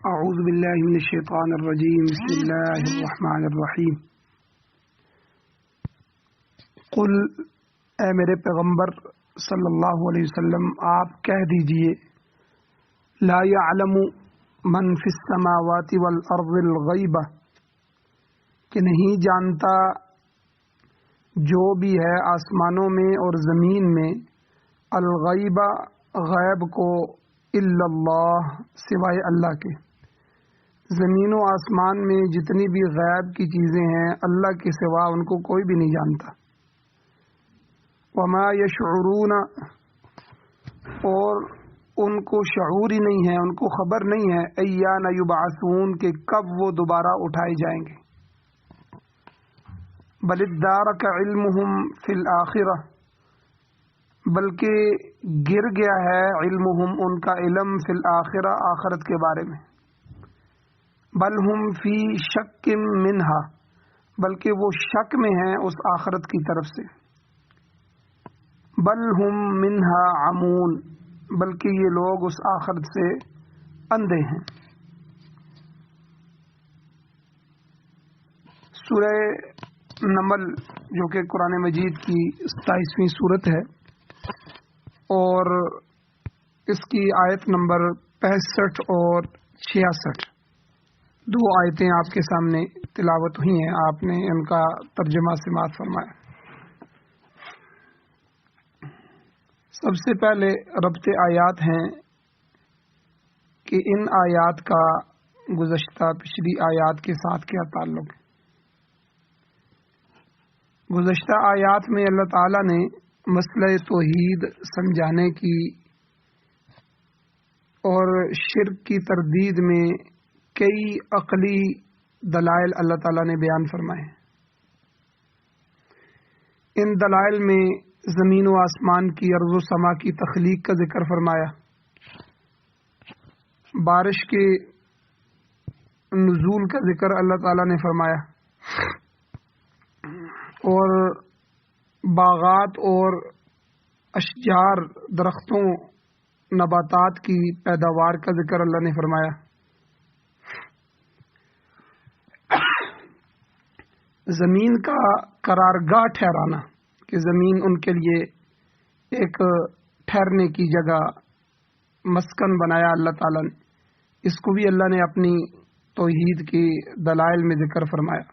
اعوذ باللہ من الشیطان الرجیم بسم اللہ الرحمن الرحیم قل اے میرے پیغمبر صلی اللہ علیہ وسلم آپ کہہ دیجئے لا یعلم من فی السماوات والارض الغیبہ کہ نہیں جانتا جو بھی ہے آسمانوں میں اور زمین میں الغیبہ غیب کو الا اللہ سوائے اللہ کے۔ زمین و آسمان میں جتنی بھی غیب کی چیزیں ہیں اللہ کے سوا ان کو کوئی بھی نہیں جانتا۔ وما یشعرون اور ان کو شعور ہی نہیں ہے، ان کو خبر نہیں ہے ایان یبعثون کہ کب وہ دوبارہ اٹھائے جائیں گے۔ بل ادارک علمہم فی الآخرہ بلکہ گر گیا ہے علمہم ان کا علم فی الآخرہ آخرت کے بارے میں۔ بل ہم فی شک منہا بلکہ وہ شک میں ہیں اس آخرت کی طرف سے۔ بل ہم منہا عمون بلکہ یہ لوگ اس آخرت سے اندھے ہیں۔ سورہ نمل جو کہ قرآن مجید کی 27ویں سورت ہے اور اس کی آیت نمبر 65 اور 66 دو آیتیں آپ کے سامنے تلاوت ہوئی ہیں، آپ نے ان کا ترجمہ سماعت فرمایا۔ سب سے پہلے ربط آیات ہیں کہ ان آیات کا گزشتہ پچھلی آیات کے ساتھ کیا تعلق ہے۔ گزشتہ آیات میں اللہ تعالیٰ نے مسئلہ توحید سمجھانے کی اور شرک کی تردید میں کئی عقلی دلائل اللہ تعالیٰ نے بیان فرمائے۔ ان دلائل میں زمین و آسمان کی ارض و سما کی تخلیق کا ذکر فرمایا، بارش کے نزول کا ذکر اللہ تعالیٰ نے فرمایا اور باغات اور اشجار درختوں نباتات کی پیداوار کا ذکر اللہ نے فرمایا۔ زمین کا قرارگاہ ٹھہرانا کہ زمین ان کے لیے ایک ٹھہرنے کی جگہ مسکن بنایا اللہ تعالیٰ نے، اس کو بھی اللہ نے اپنی توحید کی دلائل میں ذکر فرمایا۔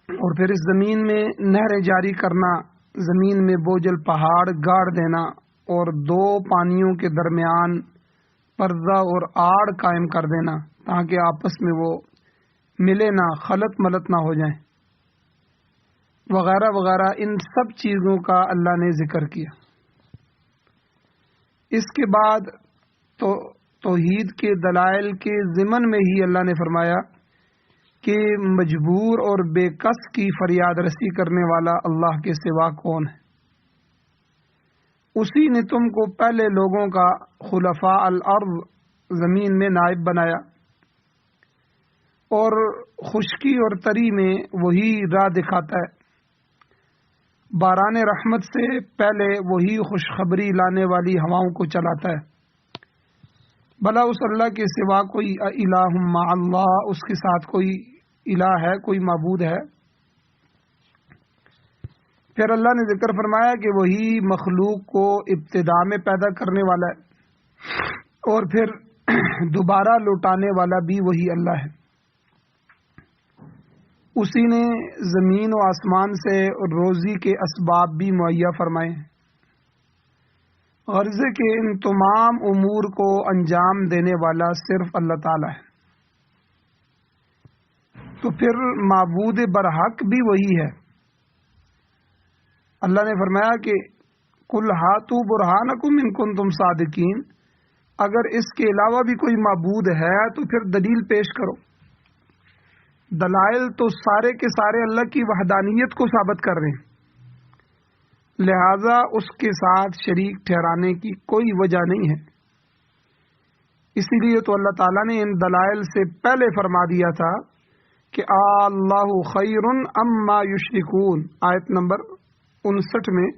اور پھر اس زمین میں نہریں جاری کرنا، زمین میں بوجھل پہاڑ گاڑ دینا اور دو پانیوں کے درمیان پردہ اور آڑ قائم کر دینا تاکہ آپس میں وہ ملے نہ، خلط ملط نہ ہو جائیں، وغیرہ وغیرہ، ان سب چیزوں کا اللہ نے ذکر کیا۔ اس کے بعد تو توحید کے دلائل کے ضمن میں ہی اللہ نے فرمایا کہ مجبور اور بے کس کی فریاد رسی کرنے والا اللہ کے سوا کون ہے۔ اسی نے تم کو پہلے لوگوں کا خلفاء الارض زمین میں نائب بنایا اور خشکی اور تری میں وہی راہ دکھاتا ہے۔ باران رحمت سے پہلے وہی خوشخبری لانے والی ہواؤں کو چلاتا ہے۔ بھلا اس اللہ کے سوا کوئی الہ مع اللہ، اس کے ساتھ کوئی الہ ہے، کوئی معبود ہے؟ پھر اللہ نے ذکر فرمایا کہ وہی مخلوق کو ابتدا میں پیدا کرنے والا ہے اور پھر دوبارہ لوٹانے والا بھی وہی اللہ ہے۔ اسی نے زمین و آسمان سے روزی کے اسباب بھی مہیا فرمائے۔ غرض کے ان تمام امور کو انجام دینے والا صرف اللہ تعالی ہے۔ تو پھر معبود برحق بھی وہی ہے۔ اللہ نے فرمایا کہ قل ہاتوا برہانکم ان کنتم صادقین، اگر اس کے علاوہ بھی کوئی معبود ہے تو پھر دلیل پیش کرو۔ دلائل تو سارے کے سارے اللہ کی وحدانیت کو ثابت کر رہے ہیں، لہذا اس کے ساتھ شریک ٹھہرانے کی کوئی وجہ نہیں ہے۔ اسی لیے تو اللہ تعالیٰ نے ان دلائل سے پہلے فرما دیا تھا کہ اللہ خیر اما یشرکون، آیت نمبر 59 میں،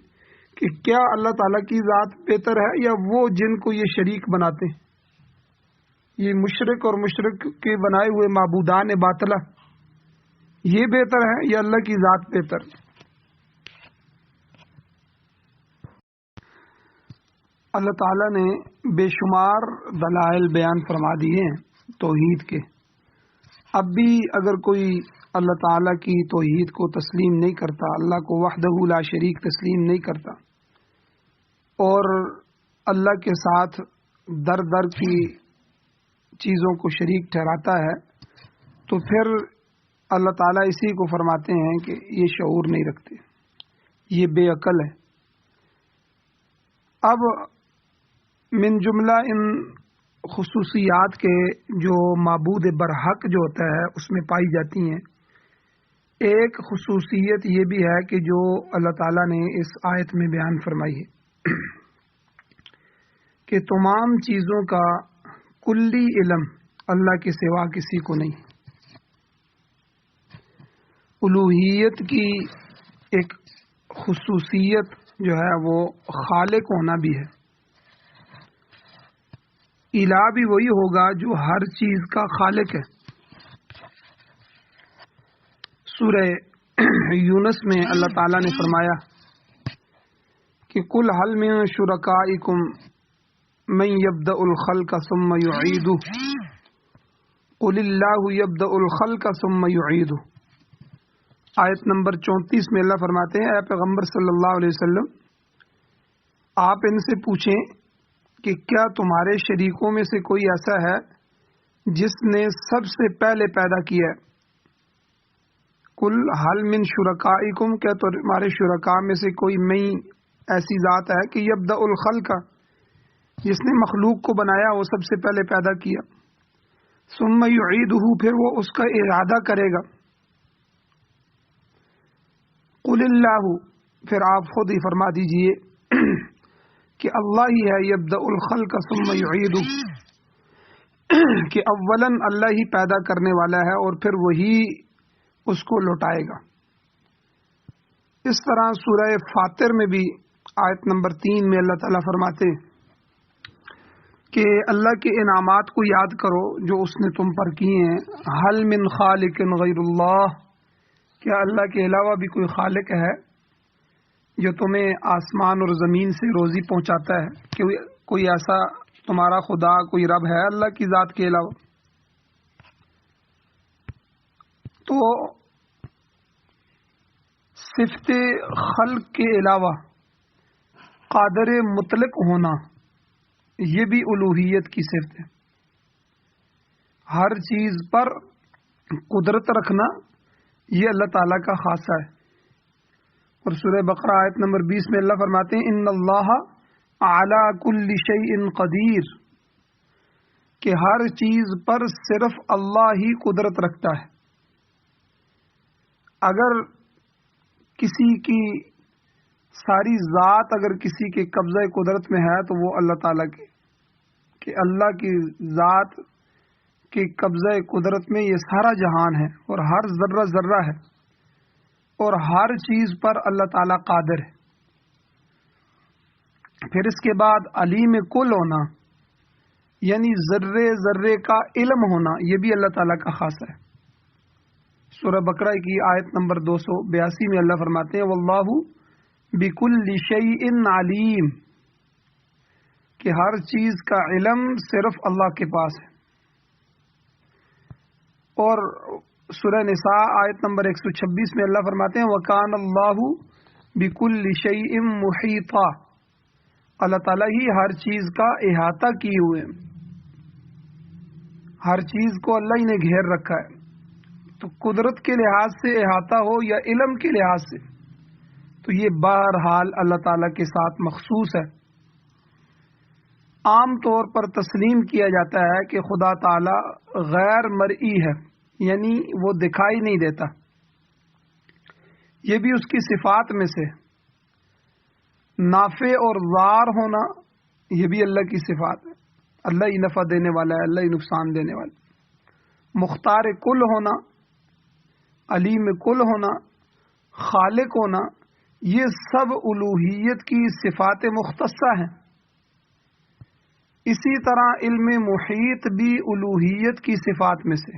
کہ کیا اللہ تعالیٰ کی ذات بہتر ہے یا وہ جن کو یہ شریک بناتے ہیں۔ یہ مشرک اور مشرک کے بنائے ہوئے معبودان باطلہ یہ بہتر ہے یا اللہ کی ذات بہتر؟ اللہ تعالیٰ نے بے شمار دلائل بیان فرما دیے ہیں توحید کے. اب بھی اگر کوئی اللہ تعالیٰ کی توحید کو تسلیم نہیں کرتا، اللہ کو وحدہ لا شریک تسلیم نہیں کرتا اور اللہ کے ساتھ در در کی چیزوں کو شریک ٹھہراتا ہے، تو پھر اللہ تعالیٰ اسی کو فرماتے ہیں کہ یہ شعور نہیں رکھتے، یہ بے عقل ہے. اب من جملہ ان خصوصیات کے جو معبود برحق جو ہوتا ہے اس میں پائی جاتی ہیں، ایک خصوصیت یہ بھی ہے کہ جو اللہ تعالیٰ نے اس آیت میں بیان فرمائی ہے کہ تمام چیزوں کا کلی علم اللہ کے سوا کسی کو نہیں. الوہیت کی ایک خصوصیت جو ہے وہ خالق ہونا بھی ہے. الہ بھی وہی ہوگا جو ہر چیز کا خالق ہے. سورہ یونس میں اللہ تعالیٰ نے فرمایا کہ قل هل من شرکائکم من یبدأ الخلق ثم یعیدہ قل اللہ یبدأ الخلق ثم یعیدہ. آیت نمبر 34 میں اللہ فرماتے ہیں، اے پیغمبر صلی اللہ علیہ وسلم آپ ان سے پوچھیں کہ کیا تمہارے شریکوں میں سے کوئی ایسا ہے جس نے سب سے پہلے پیدا کیا ہے؟ کل حل من شرکائکم، کیا تمہارے شرکاء میں سے کوئی نئی ایسی ذات ہے کہ یبدأ الخلق، جس نے مخلوق کو بنایا وہ سب سے پہلے پیدا کیا، ثم یعیدہ، پھر وہ اس کا اعادہ کرے گا. قل اللہ، پھر آپ خود ہی فرما دیجئے کہ اللہ ہی ہے یبدأ الخلق ثم یعیدہ، کہ اولاً اللہ ہی پیدا کرنے والا ہے اور پھر وہی اس کو لوٹائے گا. اس طرح سورہ فاطر میں بھی آیت نمبر 3 میں اللہ تعالیٰ فرماتے کہ اللہ کے انعامات کو یاد کرو جو اس نے تم پر کیے ہیں. هل من خالق غیر اللہ، کیا اللہ کے علاوہ بھی کوئی خالق ہے جو تمہیں آسمان اور زمین سے روزی پہنچاتا ہے؟ کہ کوئی ایسا تمہارا خدا، کوئی رب ہے اللہ کی ذات کے علاوہ؟ تو صفت خلق کے علاوہ قادر مطلق ہونا یہ بھی الوہیت کی صفت ہے. ہر چیز پر قدرت رکھنا یہ اللہ تعالیٰ کا خاصہ ہے. اور سورہ بقرہ آیت نمبر 20 میں اللہ فرماتے ہیں ان اللہ علی کل شیء قدیر، کہ ہر چیز پر صرف اللہ ہی قدرت رکھتا ہے. اگر کسی کی ساری ذات اگر کسی کے قبضہ قدرت میں ہے تو وہ اللہ تعالیٰ کی، کہ اللہ کی ذات کے قبضہ قدرت میں یہ سارا جہان ہے اور ہر ذرہ ذرہ ہے اور ہر چیز پر اللہ تعالیٰ قادر ہے. پھر اس کے بعد علیم کل ہونا، یعنی ذرے ذرے کا علم ہونا، یہ بھی اللہ تعالیٰ کا خاصہ ہے. سورہ بقرہ کی آیت نمبر 282 میں اللہ فرماتے ہیں واللہ بکل شیء علیم، کہ ہر چیز کا علم صرف اللہ کے پاس ہے. اور سورہ نساء آیت نمبر 126 میں اللہ فرماتے ہیں وَكَانَ اللَّهُ بِكُلِّ شَيْءٍ مُحِيطًا، اللہ تعالیٰ ہی ہر چیز کا احاطہ کیے ہوئے، ہر چیز کو اللہ ہی نے گھیر رکھا ہے. تو قدرت کے لحاظ سے احاطہ ہو یا علم کے لحاظ سے، تو یہ بہرحال اللہ تعالیٰ کے ساتھ مخصوص ہے. عام طور پر تسلیم کیا جاتا ہے کہ خدا تعالیٰ غیر مرئی ہے، یعنی وہ دکھائی نہیں دیتا. یہ بھی اس کی صفات میں سے. نافع اور ضار ہونا یہ بھی اللہ کی صفات ہے، اللہ ہی نفع دینے والا ہے، اللہ ہی نقصان دینے والا. مختار کل ہونا، علیم کل ہونا، خالق ہونا، یہ سب الوہیت کی صفات مختصہ ہیں. اسی طرح علم محیط بھی الوہیت کی صفات میں سے،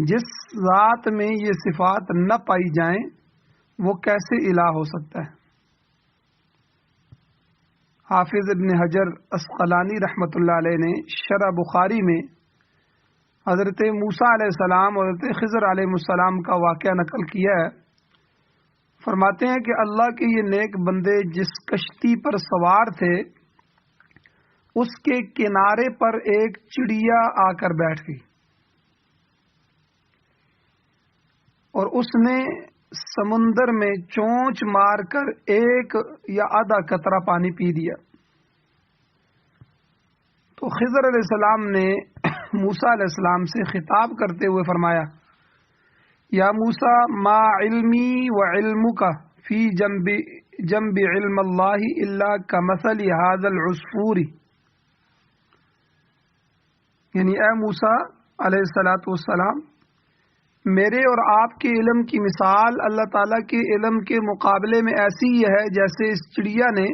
جس ذات میں یہ صفات نہ پائی جائیں وہ کیسے الہ ہو سکتا ہے؟ حافظ ابن حجر عسقلانی رحمۃ اللہ علیہ نے شرح بخاری میں حضرت موسیٰ علیہ السلام اور حضرت خضر علیہ السلام کا واقعہ نقل کیا ہے۔ فرماتے ہیں کہ اللہ کے یہ نیک بندے جس کشتی پر سوار تھے اس کے کنارے پر ایک چڑیا آ کر بیٹھ گئی اور اس نے سمندر میں چونچ مار کر ایک یا آدھا قطرہ پانی پی دیا۔ تو خضر علیہ السلام نے موسیٰ علیہ السلام سے خطاب کرتے ہوئے فرمایا، یا موسیٰ ما علمی و علمک فی جنب علم اللہ الا کمثل ھذا العصفور، یعنی اے موسیٰ علیہ السلام، میرے اور آپ کے علم کی مثال اللہ تعالیٰ کے علم کے مقابلے میں ایسی ہی ہے جیسے اس چڑیا نے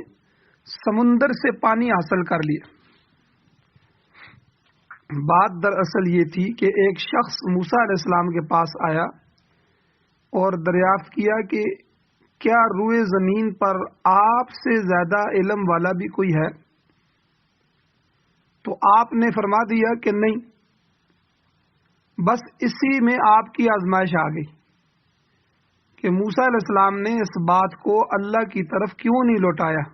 سمندر سے پانی حاصل کر لیا۔ بات دراصل یہ تھی کہ ایک شخص موسیٰ علیہ السلام کے پاس آیا اور دریافت کیا کہ کیا روئے زمین پر آپ سے زیادہ علم والا بھی کوئی ہے؟ تو آپ نے فرما دیا کہ نہیں، بس اسی میں آپ کی آزمائش آ گئی کہ موسیٰ علیہ السلام نے اس بات کو اللہ کی طرف کیوں نہیں لوٹایا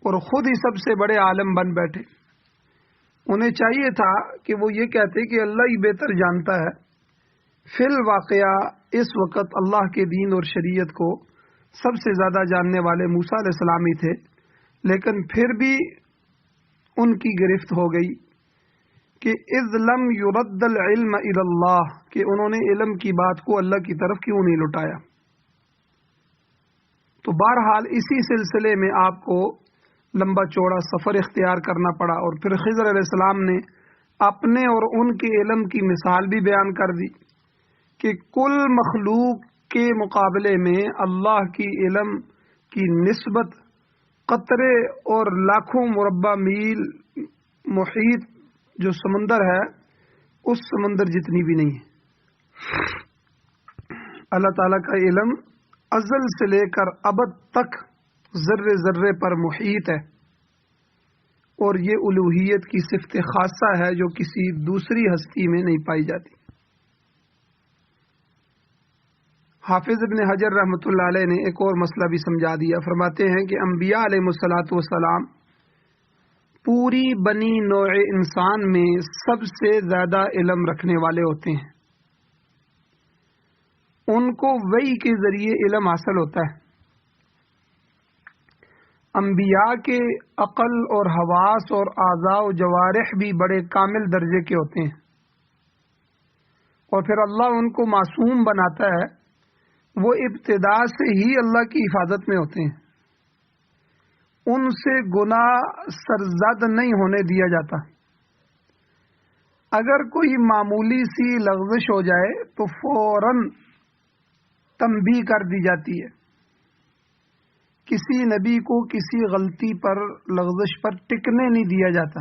اور خود ہی سب سے بڑے عالم بن بیٹھے۔ انہیں چاہیے تھا کہ وہ یہ کہتے کہ اللہ ہی بہتر جانتا ہے۔ فی الواقعہ اس وقت اللہ کے دین اور شریعت کو سب سے زیادہ جاننے والے موسیٰ علیہ السلام ہی تھے، لیکن پھر بھی ان کی گرفت ہو گئی کہ اذ لم یرد العلم الی اللہ، کہ انہوں نے علم کی بات کو اللہ کی طرف کیوں نہیں لوٹایا۔ تو بہرحال اسی سلسلے میں آپ کو لمبا چوڑا سفر اختیار کرنا پڑا، اور پھر خضر علیہ السلام نے اپنے اور ان کے علم کی مثال بھی بیان کر دی کہ کل مخلوق کے مقابلے میں اللہ کی علم کی نسبت قطرے اور لاکھوں مربع میل محیط جو سمندر ہے اس سمندر جتنی بھی نہیں ہے۔ اللہ تعالیٰ کا علم ازل سے لے کر ابد تک ذرے ذرے پر محیط ہے، اور یہ الوہیت کی صفت خاصہ ہے جو کسی دوسری ہستی میں نہیں پائی جاتی۔ حافظ ابن حجر رحمۃ اللہ علیہ نے ایک اور مسئلہ بھی سمجھا دیا۔ فرماتے ہیں کہ انبیاء علیہ الصلاۃ والسلام پوری بنی نوع انسان میں سب سے زیادہ علم رکھنے والے ہوتے ہیں، ان کو وحی کے ذریعے علم حاصل ہوتا ہے۔ انبیاء کے عقل اور حواس اور اعضاء و جوارح بھی بڑے کامل درجے کے ہوتے ہیں، اور پھر اللہ ان کو معصوم بناتا ہے، وہ ابتدا سے ہی اللہ کی حفاظت میں ہوتے ہیں، ان سے گناہ سرزد نہیں ہونے دیا جاتا۔ اگر کوئی معمولی سی لغزش ہو جائے تو فوراً تنبیہ کر دی جاتی ہے۔ کسی نبی کو کسی غلطی پر لغزش پر ٹکنے نہیں دیا جاتا۔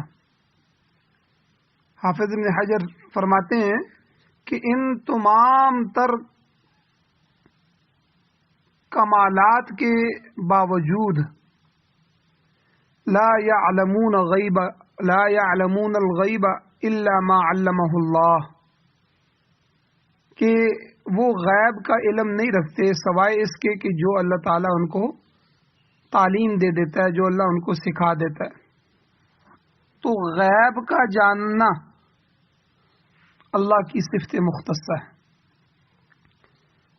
حافظ ابن حجر فرماتے ہیں کہ ان تمام تر کمالات کے باوجود لا يعلمون الغیب الا ما علمہ اللہ، کہ وہ غیب کا علم نہیں رکھتے سوائے اس کے کہ جو اللہ تعالیٰ ان کو تعلیم دے دیتا ہے، جو اللہ ان کو سکھا دیتا ہے۔ تو غیب کا جاننا اللہ کی صفت مختصہ ہے۔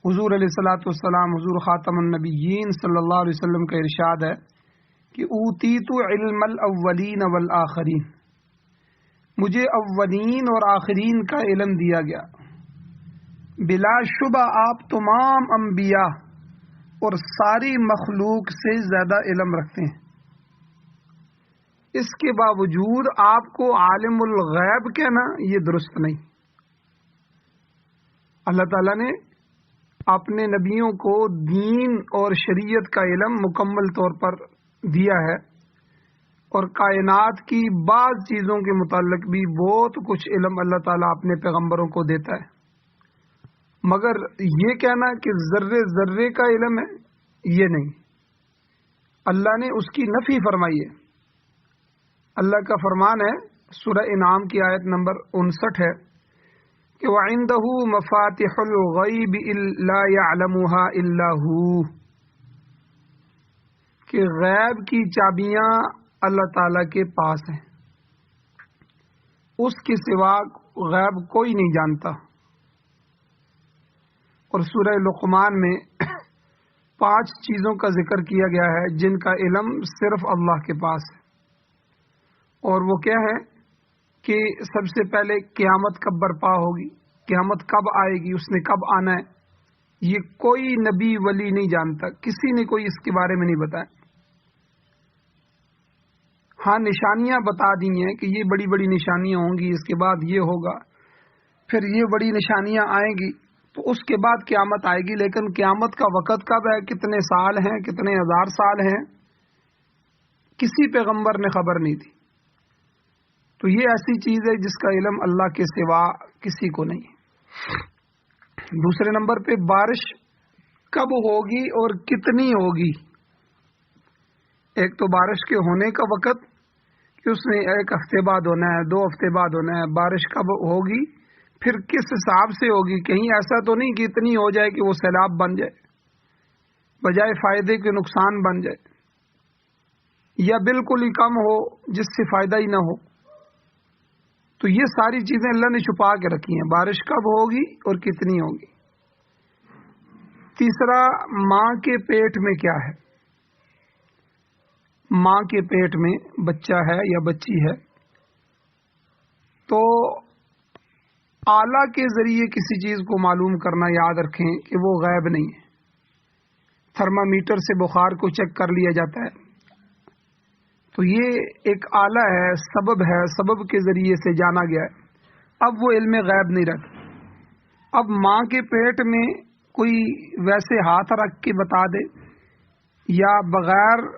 حضور علیہ الصلاۃ والسلام، حضور خاتم النبیین صلی اللہ علیہ وسلم کا ارشاد ہے کہ اوتیت علم الاولین والآخرین، مجھے اولین اور آخرین کا علم دیا گیا۔ بلا شبہ آپ تمام انبیاء اور ساری مخلوق سے زیادہ علم رکھتے ہیں، اس کے باوجود آپ کو عالم الغیب کہنا یہ درست نہیں۔ اللہ تعالیٰ نے اپنے نبیوں کو دین اور شریعت کا علم مکمل طور پر دیا ہے، اور کائنات کی بعض چیزوں کے متعلق بھی بہت کچھ علم اللہ تعالیٰ اپنے پیغمبروں کو دیتا ہے، مگر یہ کہنا کہ ذرے ذرے کا علم ہے، یہ نہیں۔ اللہ نے اس کی نفی فرمائی ہے۔ اللہ کا فرمان ہے سورہ انعام کی آیت نمبر 59 ہے کہ وَعِندَهُ مَفَاتِحُ الْغَيْبِ لَا يَعْلَمُهَا إِلَّا هُوَ، کہ غیب کی چابیاں اللہ تعالیٰ کے پاس ہیں، اس کے سوا غیب کوئی نہیں جانتا۔ اور سورہ لقمان میں 5 چیزوں کا ذکر کیا گیا ہے جن کا علم صرف اللہ کے پاس ہے، اور وہ کیا ہے کہ سب سے پہلے قیامت کب برپا ہوگی، قیامت کب آئے گی، اس نے کب آنا ہے، یہ کوئی نبی ولی نہیں جانتا، کسی نے کوئی اس کے بارے میں نہیں بتایا۔ ہاں نشانیاں بتا دی ہیں کہ یہ بڑی بڑی نشانیاں ہوں گی، اس کے بعد یہ ہوگا، پھر یہ بڑی نشانیاں آئیں گی، تو اس کے بعد قیامت آئے گی، لیکن قیامت کا وقت کب ہے، کتنے سال ہیں، کتنے ہزار سال ہیں، کسی پیغمبر نے خبر نہیں دی۔ تو یہ ایسی چیز ہے جس کا علم اللہ کے سوا کسی کو نہیں ہے۔ دوسرے نمبر پہ بارش کب ہوگی اور کتنی ہوگی۔ ایک تو بارش کے ہونے کا وقت کہ اس نے 1 ہفتے بعد ہونا ہے، 2 ہفتے بعد ہونا ہے، بارش کب ہوگی، پھر کس حساب سے ہوگی، کہیں ایسا تو نہیں کہ اتنی ہو جائے کہ وہ سیلاب بن جائے، بجائے فائدے کے نقصان بن جائے، یا بالکل ہی کم ہو جس سے فائدہ ہی نہ ہو۔ تو یہ ساری چیزیں اللہ نے چھپا کے رکھی ہیں، بارش کب ہوگی اور کتنی ہوگی۔ تیسرا، ماں کے پیٹ میں کیا ہے۔ ماں کے پیٹ میں بچہ ہے یا بچی ہے، تو آلہ کے ذریعے کسی چیز کو معلوم کرنا، یاد رکھیں کہ وہ غیب نہیں ہے۔ تھرمامیٹر سے بخار کو چیک کر لیا جاتا ہے، تو یہ ایک آلہ ہے، سبب کے ذریعے سے جانا گیا ہے، اب وہ علم غیب نہیں رہتا۔ اب ماں کے پیٹ میں کوئی ویسے ہاتھ رکھ کے بتا دے، یا بغیر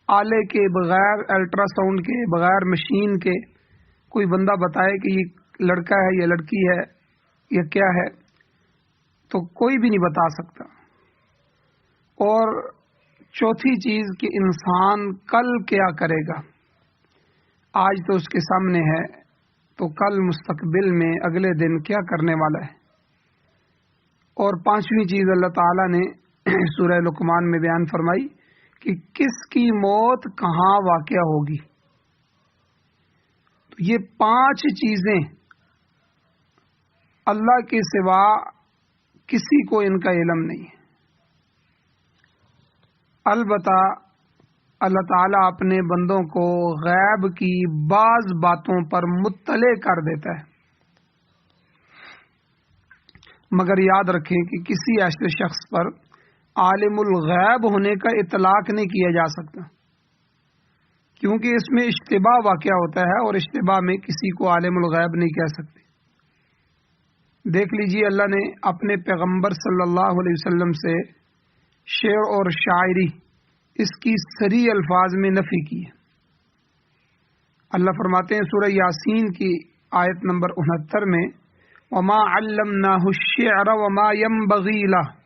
آلے کے، بغیر الٹرا ساؤنڈ کے، بغیر مشین کے کوئی بندہ بتائے کہ یہ لڑکا ہے یا لڑکی ہے یا کیا ہے، تو کوئی بھی نہیں بتا سکتا۔ اور چوتھی چیز کہ انسان کل کیا کرے گا، آج تو اس کے سامنے ہے، تو کل مستقبل میں اگلے دن کیا کرنے والا ہے۔ اور 5ویں چیز اللہ تعالیٰ نے سورہ لقمان میں بیان فرمائی کہ کس کی موت کہاں واقع ہوگی۔ تو یہ 5 چیزیں اللہ کے سوا کسی کو ان کا علم نہیں ہے۔ البتہ اللہ تعالیٰ اپنے بندوں کو غیب کی بعض باتوں پر مطلع کر دیتا ہے، مگر یاد رکھیں کہ کسی ایسے شخص پر عالم الغیب ہونے کا اطلاق نہیں کیا جا سکتا، کیونکہ اس میں اشتباہ واقع ہوتا ہے، اور اشتباہ میں کسی کو عالم الغیب نہیں کہہ سکتے۔ دیکھ لیجئے اللہ نے اپنے پیغمبر صلی اللہ علیہ وسلم سے شعر اور شاعری اس کی صریح الفاظ میں نفی کی ہے۔ اللہ فرماتے ہیں سورہ یاسین کی آیت نمبر 69 میں وَمَا عَلَّمْنَاهُ الشِّعْرَ وَمَا يَنبَغِي لَهُ،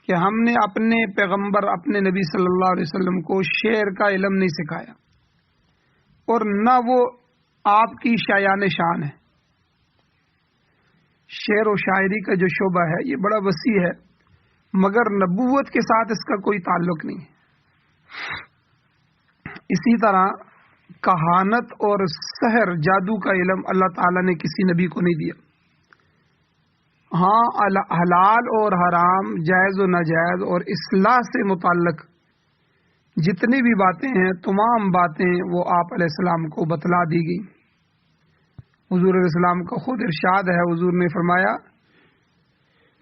کہ ہم نے اپنے پیغمبر، اپنے نبی صلی اللہ علیہ وسلم کو شعر کا علم نہیں سکھایا، اور نہ وہ آپ کی شایان شان ہے۔ شعر و شاعری کا جو شعبہ ہے یہ بڑا وسیع ہے، مگر نبوت کے ساتھ اس کا کوئی تعلق نہیں ہے۔ اسی طرح کہانت اور سحر، جادو کا علم اللہ تعالیٰ نے کسی نبی کو نہیں دیا۔ ہاں حلال اور حرام، جائز و ناجائز اور اصلاح سے متعلق جتنی بھی باتیں ہیں، تمام باتیں وہ آپ علیہ السلام کو بتلا دی گئی۔ حضور علیہ السلام کا خود ارشاد ہے، حضور نے فرمایا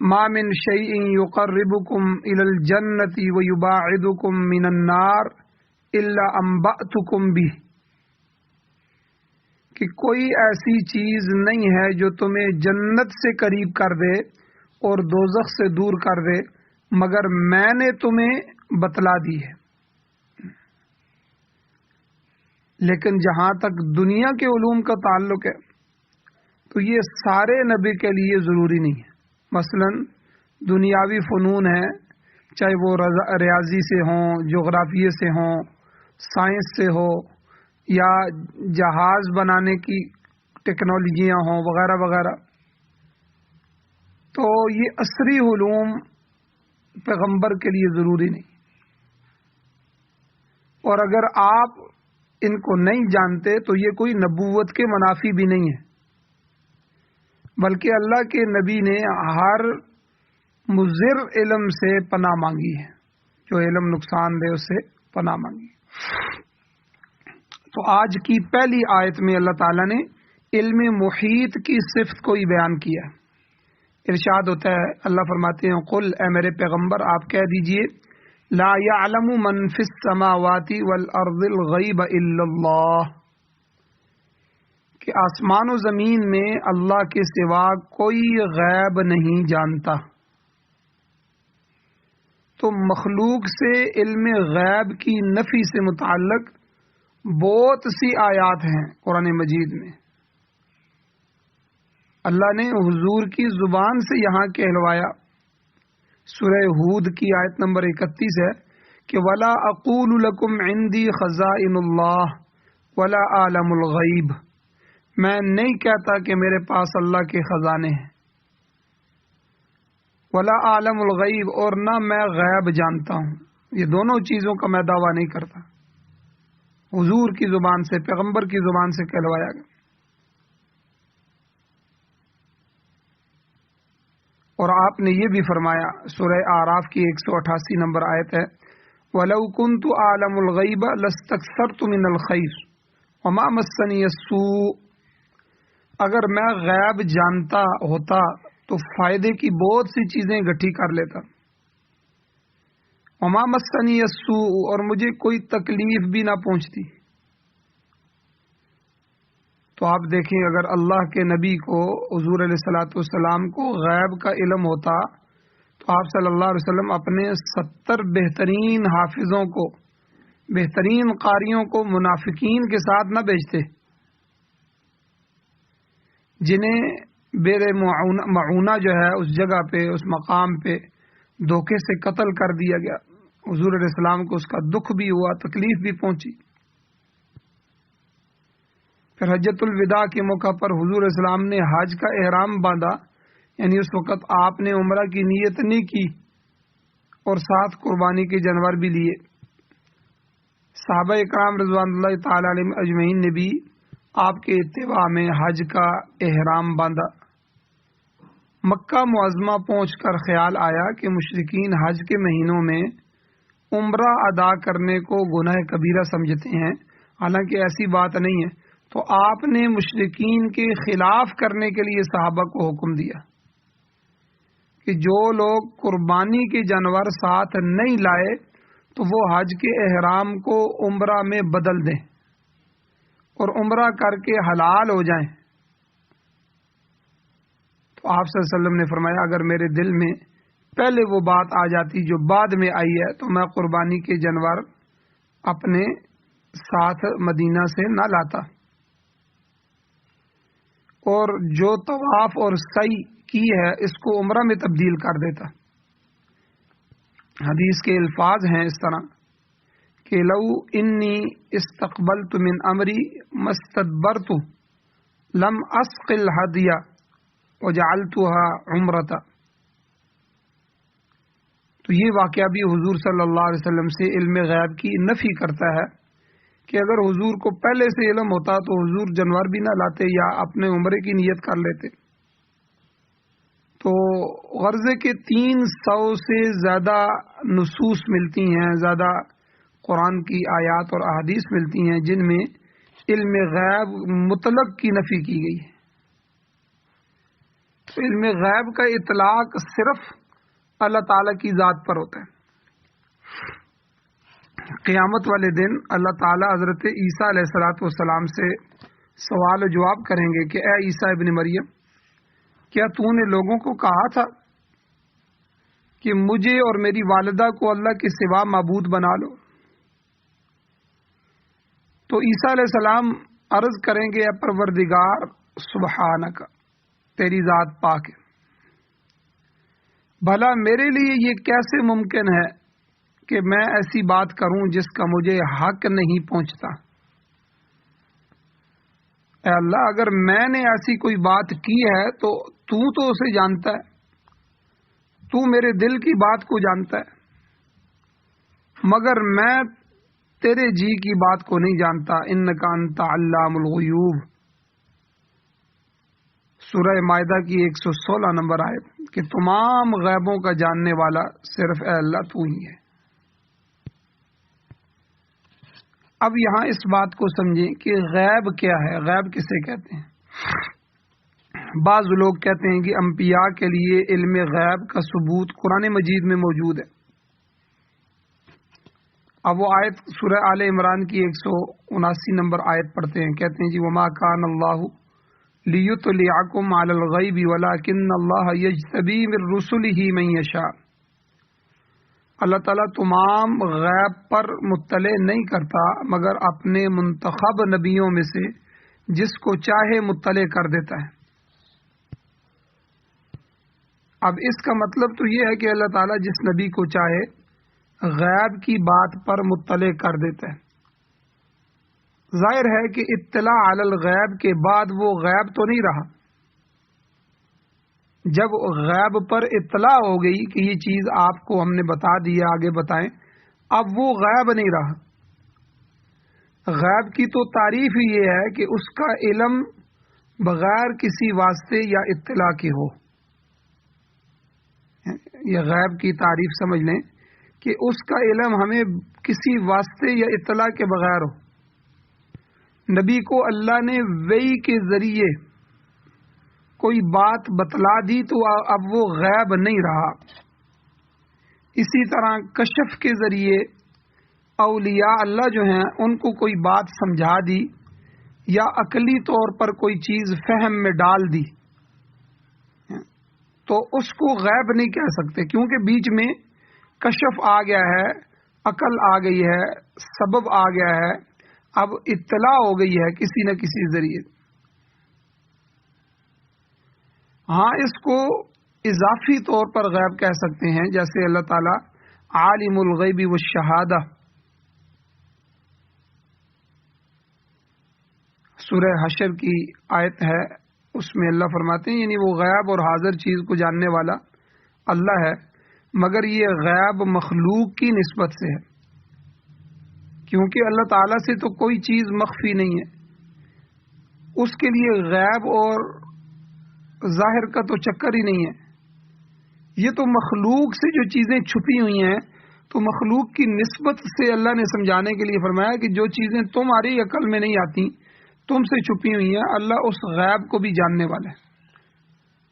ما من شیء یقربکم الی الجنۃ ویباعدکم من النار الا انبأتکم بہ، کہ کوئی ایسی چیز نہیں ہے جو تمہیں جنت سے قریب کر دے اور دوزخ سے دور کر دے، مگر میں نے تمہیں بتلا دی ہے۔ لیکن جہاں تک دنیا کے علوم کا تعلق ہے تو یہ سارے نبی کے لیے ضروری نہیں ہے. مثلا دنیاوی فنون ہیں، چاہے وہ ریاضی سے ہوں، جغرافیے سے ہوں، سائنس سے ہو، یا جہاز بنانے کی ٹیکنالوجیاں ہوں وغیرہ وغیرہ، تو یہ عصری علوم پیغمبر کے لیے ضروری نہیں. اور اگر آپ ان کو نہیں جانتے تو یہ کوئی نبوت کے منافی بھی نہیں ہے، بلکہ اللہ کے نبی نے ہر مضر علم سے پناہ مانگی ہے، جو علم نقصان دے اس سے پناہ مانگی. تو آج کی پہلی آیت میں اللہ تعالیٰ نے علم محیط کی صفت کو ہی بیان کیا. ارشاد ہوتا ہے، اللہ فرماتے ہیں قل، اے میرے پیغمبر آپ کہہ دیجئے، لا يعلم من فی السماوات والارض الغیب الا اللہ، کہ آسمان و زمین میں اللہ کے سوا کوئی غیب نہیں جانتا. تو مخلوق سے علم غیب کی نفی سے متعلق بہت سی آیات ہیں قرآن مجید میں. اللہ نے حضور کی زبان سے یہاں کہلوایا. سورہ ہود کی آیت نمبر 31 ہے کہ وَلَا أَقُولُ لَكُمْ عِنْدِي خَزَائِنُ اللَّهِ وَلَا أَعْلَمُ الْغَيْبَ، میں نہیں کہتا کہ میرے پاس اللہ کے خزانے ہیں، وَلَا أَعْلَمُ الْغَيْبَ، اور نہ میں غیب جانتا ہوں. یہ دونوں چیزوں کا میں دعویٰ نہیں کرتا. حضور کی زبان سے، پیغمبر کی زبان سے کہلوایا گیا. اور آپ نے یہ بھی فرمایا، سورہ اعراف کی 188 نمبر آیت ہے، وَلَوْ كُنْتُ أَعْلَمُ الْغَيْبَ لَاسْتَكْثَرْتُ مِنَ الْخَيْرِ وَمَا مَسَّنِيَ السُّوءُ، اگر میں غیب جانتا ہوتا تو فائدے کی بہت سی چیزیں اکٹھی کر لیتا. وَمَا مَسَّنِيَ السُّوءُ، اور مجھے کوئی تکلیف بھی نہ پہنچتی. تو آپ دیکھیں، اگر اللہ کے نبی کو، حضور علیہ الصلوۃ والسلام کو غیب کا علم ہوتا تو آپ صلی اللہ علیہ وسلم اپنے 70 بہترین حافظوں کو، بہترین قاریوں کو منافقین کے ساتھ نہ بھیجتے، جنہیں بیر معونہ جو ہے اس جگہ پہ، اس مقام پہ دھوکے سے قتل کر دیا گیا. حضور علیہ السلام کو اس کا دکھ بھی ہوا، تکلیف بھی پہنچی. پھر حجۃ الوداع کے موقع پر حضور علیہ السلام نے حج کا احرام باندھا، یعنی اس وقت آپ نے عمرہ کی نیت نہیں کی، اور ساتھ قربانی کے جانور بھی لیے. صحابہ اکرام رضوان اللہ تعالی علیہم اجمعین نے بھی آپ کے اتباع میں حج کا احرام باندھا. مکہ معظمہ پہنچ کر خیال آیا کہ مشرکین حج کے مہینوں میں عمرہ ادا کرنے کو گناہ کبیرہ سمجھتے ہیں، حالانکہ ایسی بات نہیں ہے. تو آپ نے مشرکین کے خلاف کرنے کے لیے صحابہ کو حکم دیا کہ جو لوگ قربانی کے جانور ساتھ نہیں لائے تو وہ حج کے احرام کو عمرہ میں بدل دیں اور عمرہ کر کے حلال ہو جائیں. تو آپ صلی اللہ علیہ وسلم نے فرمایا، اگر میرے دل میں پہلے وہ بات آ جاتی جو بعد میں آئی ہے تو میں قربانی کے جانور اپنے ساتھ مدینہ سے نہ لاتا، اور جو طواف اور سعی کی ہے اس کو عمرہ میں تبدیل کر دیتا. حدیث کے الفاظ ہیں اس طرح کہ لو انی استقبلت من امری مستدبرت لم اسقل ہدیہ وجعلتها عمرتا. تو یہ واقعہ بھی حضور صلی اللہ علیہ وسلم سے علم غیب کی نفی کرتا ہے کہ اگر حضور کو پہلے سے علم ہوتا تو حضور جانور بھی نہ لاتے یا اپنے عمرے کی نیت کر لیتے. تو غرضے کے 300 سے زیادہ نصوص ملتی ہیں، زیادہ قرآن کی آیات اور احادیث ملتی ہیں جن میں علم غیب مطلق کی نفی کی گئی ہے. تو علم غیب کا اطلاق صرف اللہ تعالیٰ کی ذات پر ہوتا ہے. قیامت والے دن اللہ تعالیٰ حضرت عیسیٰ علیہ السلام سے سوال و جواب کریں گے کہ اے عیسیٰ ابن مریم، کیا تو نے لوگوں کو کہا تھا کہ مجھے اور میری والدہ کو اللہ کے سوا معبود بنا لو؟ تو عیسیٰ علیہ السلام عرض کریں گے اے پروردگار سبحانک، تیری ذات پاک ہے، بھلا میرے لیے یہ کیسے ممکن ہے کہ میں ایسی بات کروں جس کا مجھے حق نہیں پہنچتا۔ اے اللہ، اگر میں نے ایسی کوئی بات کی ہے تو تو اسے جانتا ہے، تو میرے دل کی بات کو جانتا ہے، مگر میں تیرے جی کی بات کو نہیں جانتا۔ انک انت علام الغیوب، سورہ مائدہ کی 116 نمبر آیت، کہ تمام غیبوں کا جاننے والا صرف اے اللہ تو ہی ہے۔ اب یہاں اس بات کو سمجھیں کہ غیب کیا ہے، غیب کسے کہتے ہیں۔ بعض لوگ کہتے ہیں کہ انبیاء کے لیے علم غیب کا ثبوت قرآن مجید میں موجود ہے۔ اب وہ آیت سورہ آل عمران کی 179 نمبر آیت پڑھتے ہیں، کہتے ہیں جی وما کان اللہ لیطلعکم علی الغیب ولکن اللہ یجتبی من رسلہ من یشاء۔ اللہ تعالیٰ تمام غیب پر مطلع نہیں کرتا مگر اپنے منتخب نبیوں میں سے جس کو چاہے مطلع کر دیتا ہے۔ اب اس کا مطلب تو یہ ہے کہ اللہ تعالیٰ جس نبی کو چاہے غیب کی بات پر مطلع کر دیتا ہے۔ ظاہر ہے کہ اطلاع علی الغیب کے بعد وہ غیب تو نہیں رہا۔ جب غیب پر اطلاع ہو گئی کہ یہ چیز آپ کو ہم نے بتا دی، آگے بتائیں، اب وہ غیب نہیں رہا۔ غیب کی تو تعریف ہی یہ ہے کہ اس کا علم بغیر کسی واسطے یا اطلاع کے ہو۔ یہ غیب کی تعریف سمجھ لیں کہ اس کا علم ہمیں کسی واسطے یا اطلاع کے بغیر ہو۔ نبی کو اللہ نے وحی کے ذریعے کوئی بات بتلا دی تو اب وہ غیب نہیں رہا۔ اسی طرح کشف کے ذریعے اولیاء اللہ جو ہیں ان کو کوئی بات سمجھا دی یا عقلی طور پر کوئی چیز فہم میں ڈال دی تو اس کو غیب نہیں کہہ سکتے، کیونکہ بیچ میں کشف آ گیا ہے، عقل آ گئی ہے، سبب آ گیا ہے، اب اطلاع ہو گئی ہے کسی نہ کسی ذریعے۔ ہاں اس کو اضافی طور پر غیب کہہ سکتے ہیں، جیسے اللہ تعالیٰ عالم الغیب والشہادہ، سورہ حشر کی آیت ہے، اس میں اللہ فرماتے ہیں یعنی وہ غیب اور حاضر چیز کو جاننے والا اللہ ہے، مگر یہ غیب مخلوق کی نسبت سے ہے، کیونکہ اللہ تعالیٰ سے تو کوئی چیز مخفی نہیں ہے، اس کے لیے غیب اور ظاہر کا تو چکر ہی نہیں ہے۔ یہ تو مخلوق سے جو چیزیں چھپی ہوئی ہیں تو مخلوق کی نسبت سے اللہ نے سمجھانے کے لیے فرمایا کہ جو چیزیں تمہاری عقل میں نہیں آتی، تم سے چھپی ہوئی ہیں، اللہ اس غیب کو بھی جاننے والا ہے۔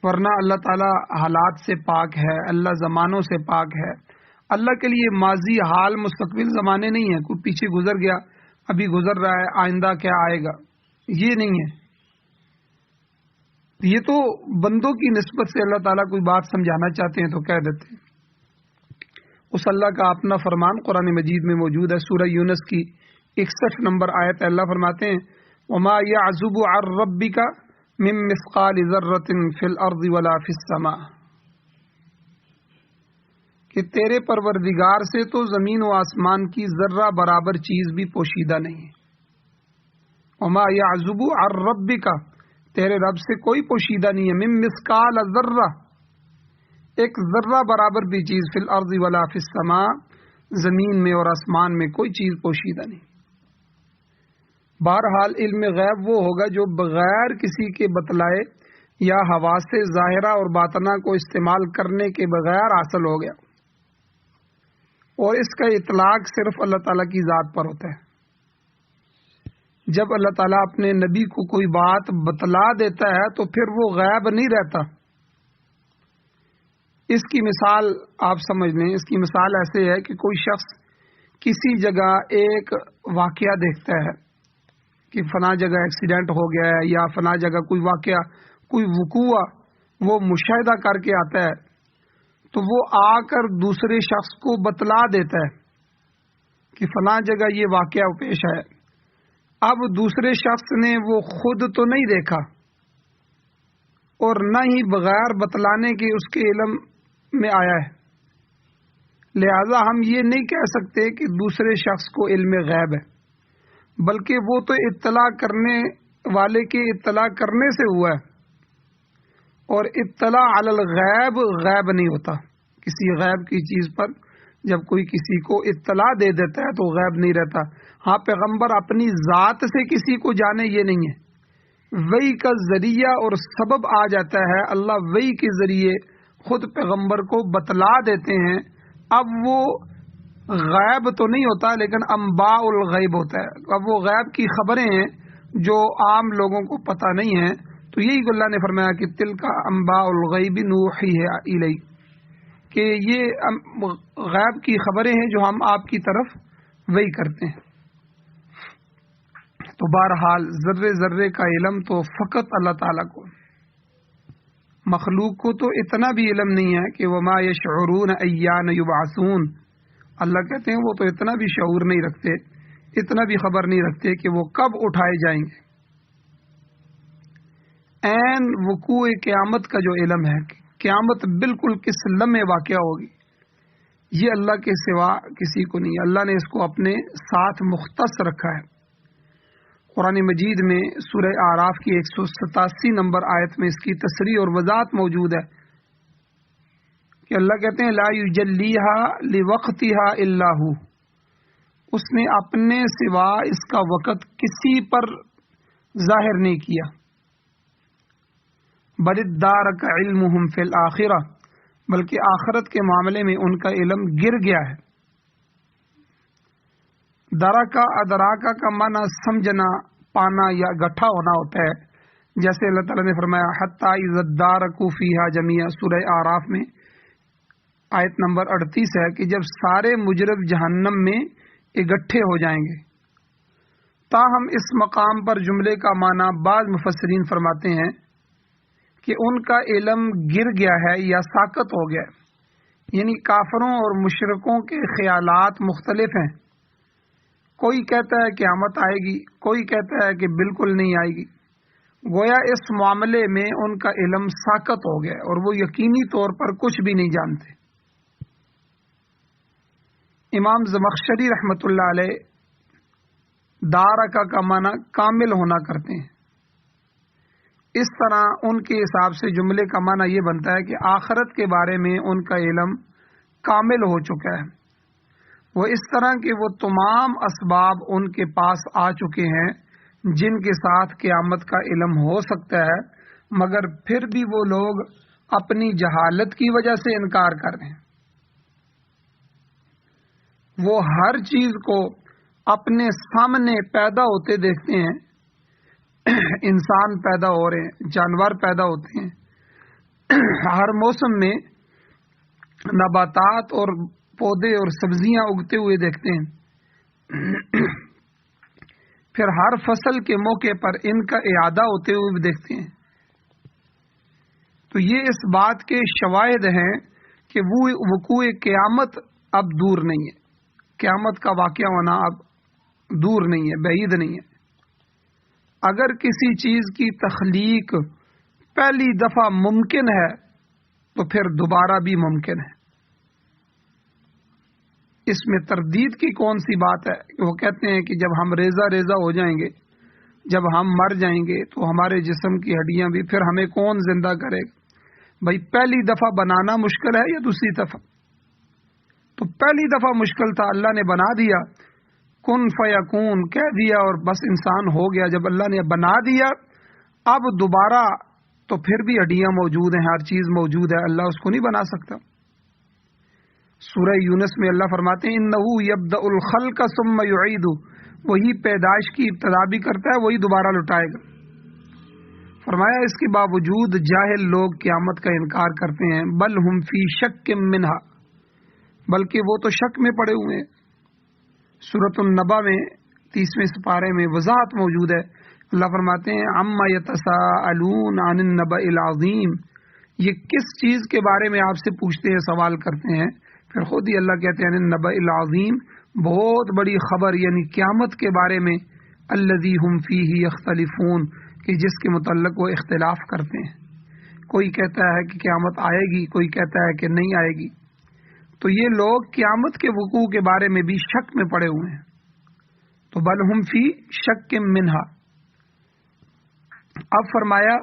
ورنہ اللہ تعالیٰ حالات سے پاک ہے، اللہ زمانوں سے پاک ہے، اللہ کے لیے ماضی، حال، مستقبل زمانے نہیں ہیں، کوئی پیچھے گزر گیا، ابھی گزر رہا ہے، آئندہ کیا آئے گا، یہ نہیں ہے۔ یہ تو بندوں کی نسبت سے اللہ تعالیٰ کوئی بات سمجھانا چاہتے ہیں تو کہہ دیتے ہیں۔ اس اللہ کا اپنا فرمان قرآن مجید میں موجود ہے، سورہ یونس کی 61 نمبر آیت، اللہ فرماتے ہیں وما يعزب عن ربك من مثقال ذرة في الارض ولا في السماء، کہ تیرے پروردگار سے تو زمین و آسمان کی ذرہ برابر چیز بھی پوشیدہ نہیں ہے۔ وما يعزب عن ربك، تیرے رب سے کوئی پوشیدہ نہیں ہے، من مثقال ذرہ، ایک ذرہ برابر بھی چیز، فی الارض ولا فی السماء، زمین میں اور آسمان میں کوئی چیز پوشیدہ نہیں۔ بہرحال علم غیب وہ ہوگا جو بغیر کسی کے بتلائے یا حواس ظاہرہ اور باطنہ کو استعمال کرنے کے بغیر حاصل ہو گیا، اور اس کا اطلاق صرف اللہ تعالیٰ کی ذات پر ہوتا ہے۔ جب اللہ تعالیٰ اپنے نبی کو کوئی بات بتلا دیتا ہے تو پھر وہ غیب نہیں رہتا۔ اس کی مثال آپ سمجھ لیں، اس کی مثال ایسے ہے کہ کوئی شخص کسی جگہ ایک واقعہ دیکھتا ہے کہ فلاں جگہ ایکسیڈنٹ ہو گیا ہے یا فلاں جگہ کوئی واقعہ، کوئی وقوع وہ مشاہدہ کر کے آتا ہے، تو وہ آ کر دوسرے شخص کو بتلا دیتا ہے کہ فلاں جگہ یہ واقعہ پیش ہے۔ اب دوسرے شخص نے وہ خود تو نہیں دیکھا اور نہ ہی بغیر بتلانے کے اس کے علم میں آیا ہے، لہذا ہم یہ نہیں کہہ سکتے کہ دوسرے شخص کو علم غیب ہے، بلکہ وہ تو اطلاع کرنے والے کے اطلاع کرنے سے ہوا ہے، اور اطلاع علی الغیب غیب نہیں ہوتا۔ کسی غیب کی چیز پر جب کوئی کسی کو اطلاع دے دیتا ہے تو غیب نہیں رہتا۔ ہاں، پیغمبر اپنی ذات سے کسی کو جانے یہ نہیں ہے، وحی کا ذریعہ اور سبب آ جاتا ہے، اللہ وحی کے ذریعے خود پیغمبر کو بتلا دیتے ہیں۔ اب وہ غیب تو نہیں ہوتا لیکن انباء الغیب ہوتا ہے، اب وہ غیب کی خبریں ہیں جو عام لوگوں کو پتہ نہیں ہیں، تو یہی اللہ نے فرمایا کہ تلک انباء الغیب نوحیہ الیک، کہ یہ غیب کی خبریں ہیں جو ہم آپ کی طرف وحی کرتے ہیں۔ تو بہرحال ذرے ذرے کا علم تو فقط اللہ تعالیٰ کو، مخلوق کو تو اتنا بھی علم نہیں ہے کہ وما یشعرون ایان یبعثون، اللہ کہتے ہیں وہ تو اتنا بھی شعور نہیں رکھتے، اتنا بھی خبر نہیں رکھتے کہ وہ کب اٹھائے جائیں گے۔ عین وقوع قیامت کا جو علم ہے، قیامت بالکل کس لمحے واقع ہوگی، یہ اللہ کے سوا کسی کو نہیں ہے۔ اللہ نے اس کو اپنے ساتھ مختص رکھا ہے۔ قرآن مجید میں سورہ اعراف کی 187 نمبر آیت میں اس کی تصریح اور وضاحت موجود ہے کہ اللہ کہتے ہیں لا یجلیھا لوقتھا الا ھو، اس نے اپنے سوا اس کا وقت کسی پر ظاہر نہیں کیا۔ بل ادارک علمہم فی الآخرہ، بلکہ آخرت کے معاملے میں ان کا علم گر گیا ہے۔ درکا ادراکا کا معنی سمجھنا، پانا یا گٹھا ہونا ہوتا ہے، جیسے اللہ تعالیٰ نے فرمایا حتی اذا ادارکوا فیہا جمیعا، سورہ اعراف میں آیت نمبر 38 ہے کہ جب سارے مجرم جہنم میں اکٹھے ہو جائیں گے۔ تاہم اس مقام پر جملے کا معنی بعض مفسرین فرماتے ہیں کہ ان کا علم گر گیا ہے یا ساقط ہو گیا ہے، یعنی کافروں اور مشرکوں کے خیالات مختلف ہیں، کوئی کہتا ہے قیامت آئے گی، کوئی کہتا ہے کہ بالکل نہیں آئے گی، گویا اس معاملے میں ان کا علم ساقط ہو گیا اور وہ یقینی طور پر کچھ بھی نہیں جانتے۔ امام زمخشری رحمۃ اللہ علیہ دارکا کا معنی کامل ہونا کرتے ہیں، اس طرح ان کے حساب سے جملے کا معنی یہ بنتا ہے کہ آخرت کے بارے میں ان کا علم کامل ہو چکا ہے، وہ اس طرح کہ وہ تمام اسباب ان کے پاس آ چکے ہیں جن کے ساتھ قیامت کا علم ہو سکتا ہے، مگر پھر بھی وہ لوگ اپنی جہالت کی وجہ سے انکار کر رہے ہیں۔ وہ ہر چیز کو اپنے سامنے پیدا ہوتے دیکھتے ہیں، انسان پیدا ہو رہے ہیں، جانور پیدا ہوتے ہیں، ہر موسم میں نباتات اور پودے اور سبزیاں اگتے ہوئے دیکھتے ہیں، پھر ہر فصل کے موقع پر ان کا اعادہ ہوتے ہوئے بھی دیکھتے ہیں۔ تو یہ اس بات کے شواہد ہیں کہ وہ وقوع قیامت اب دور نہیں ہے، قیامت کا واقعہ ہونا اب دور نہیں ہے، بعید نہیں ہے۔ اگر کسی چیز کی تخلیق پہلی دفعہ ممکن ہے تو پھر دوبارہ بھی ممکن ہے، اس میں تردید کی کون سی بات ہے؟ وہ کہتے ہیں کہ جب ہم ریزہ ریزہ ہو جائیں گے، جب ہم مر جائیں گے تو ہمارے جسم کی ہڈیاں بھی پھر ہمیں کون زندہ کرے گا؟ بھائی پہلی دفعہ بنانا مشکل ہے یا دوسری دفعہ؟ تو پہلی دفعہ مشکل تھا، اللہ نے بنا دیا، کن فیکون کہہ دیا اور بس انسان ہو گیا۔ جب اللہ نے بنا دیا اب دوبارہ تو پھر بھی ہڈیاں موجود ہیں، ہر چیز موجود ہے، اللہ اس کو نہیں بنا سکتا۔ سورہ یونس میں اللہ فرماتے ہیں انہ یبدأ الخلق ثم یعیدہ، وہی پیدائش کی ابتدا بھی کرتا ہے، وہی دوبارہ لوٹائے گا۔ فرمایا اس کے باوجود جاہل لوگ قیامت کا انکار کرتے ہیں، بل ہم فی شک منہا، بلکہ وہ تو شک میں پڑے ہوئے ہیں۔ سورۃ النبا میں 30ویں سپارے میں وضاحت موجود ہے، اللہ فرماتے ہیں عما یتساءلون عن النبأ العظیم، یہ کس چیز کے بارے میں آپ سے پوچھتے ہیں، سوال کرتے ہیں؟ پھر خود ہی اللہ کہتے ہیں عن النبأ العظیم، بہت بڑی خبر یعنی قیامت کے بارے میں الذی ہم فیہ یختلفون کہ جس کے متعلق وہ اختلاف کرتے ہیں. کوئی کہتا ہے کہ قیامت آئے گی، کوئی کہتا ہے کہ نہیں آئے گی. تو یہ لوگ قیامت کے وقوع کے بارے میں بھی شک میں پڑے ہوئے ہیں. تو بل ہم فی شک منہا. اب فرمایا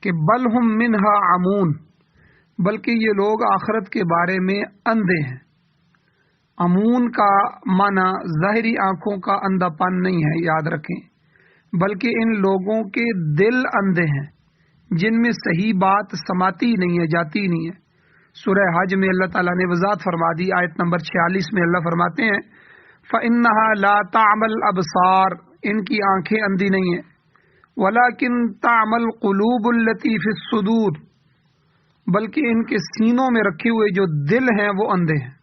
کہ بل ہم منہا عمون، بلکہ یہ لوگ آخرت کے بارے میں اندھے ہیں. عمون کا معنی ظاہری آنکھوں کا اندھا پن نہیں ہے، یاد رکھیں، بلکہ ان لوگوں کے دل اندھے ہیں جن میں صحیح بات سماتی نہیں ہے، جاتی نہیں ہے. سورہ حج میں اللہ تعالیٰ نے وضاحت فرما دی. آیت نمبر 46 میں اللہ فرماتے ہیں فَإِنَّهَا لَا تَعْمَى الْأَبْصَارُ، ان کی آنکھیں اندھی نہیں ہیں، وَلَكِن تَعْمَى الْقُلُوبُ الَّتِي فِي الصُّدُورِ، بلکہ ان کے سینوں میں رکھے ہوئے جو دل ہیں وہ اندھے ہیں.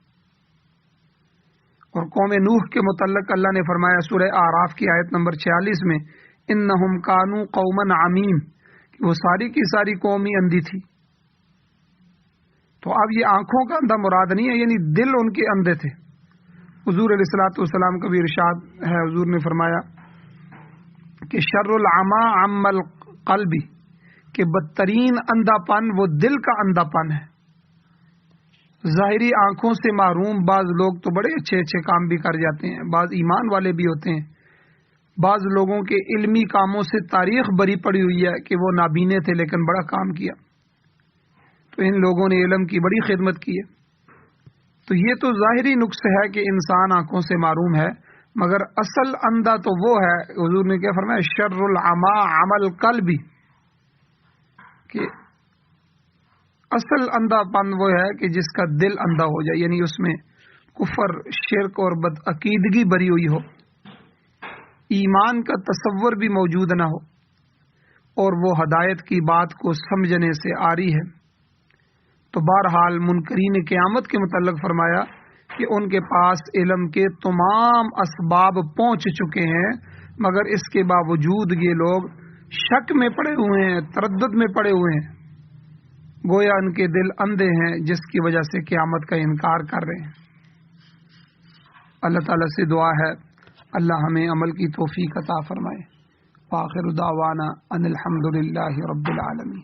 اور قوم نوح کے متعلق اللہ نے فرمایا سورہ اعراف کی آیت نمبر 46 میں انہم کانوا قوما عمین، کہ وہ ساری کی ساری قوم ہی اندھی تھی. تو اب یہ آنکھوں کا اندھا مراد نہیں ہے، یعنی دل ان کے اندھے تھے. حضور علیہ الصلوۃ والسلام کا بھی ارشاد ہے، حضور نے فرمایا کہ شر العمی عم القلب، کہ بدترین اندھا پن وہ دل کا اندھا پن ہے. ظاہری آنکھوں سے محروم بعض لوگ تو بڑے اچھے اچھے کام بھی کر جاتے ہیں، بعض ایمان والے بھی ہوتے ہیں. بعض لوگوں کے علمی کاموں سے تاریخ بری پڑی ہوئی ہے کہ وہ نابینے تھے لیکن بڑا کام کیا. تو ان لوگوں نے علم کی بڑی خدمت کی ہے. تو یہ تو ظاہری نقص ہے کہ انسان آنکھوں سے محروم ہے، مگر اصل اندھا تو وہ ہے، حضور نے کیا فرمایا شر العمی عمل قلبی، کہ اصل اندھا پن وہ ہے کہ جس کا دل اندھا ہو جائے، یعنی اس میں کفر، شرک اور بدعقیدگی بری ہوئی ہو، ایمان کا تصور بھی موجود نہ ہو، اور وہ ہدایت کی بات کو سمجھنے سے آری ہے. تو بہرحال منکرین قیامت کے متعلق فرمایا کہ ان کے پاس علم کے تمام اسباب پہنچ چکے ہیں، مگر اس کے باوجود یہ لوگ شک میں پڑے ہوئے ہیں، تردد میں پڑے ہوئے ہیں، گویا ان کے دل اندھے ہیں جس کی وجہ سے قیامت کا انکار کر رہے ہیں. اللہ تعالیٰ سے دعا ہے اللہ ہمیں عمل کی توفیق عطا فرمائے. وآخر دعوانا ان الحمد للہ رب العالمین.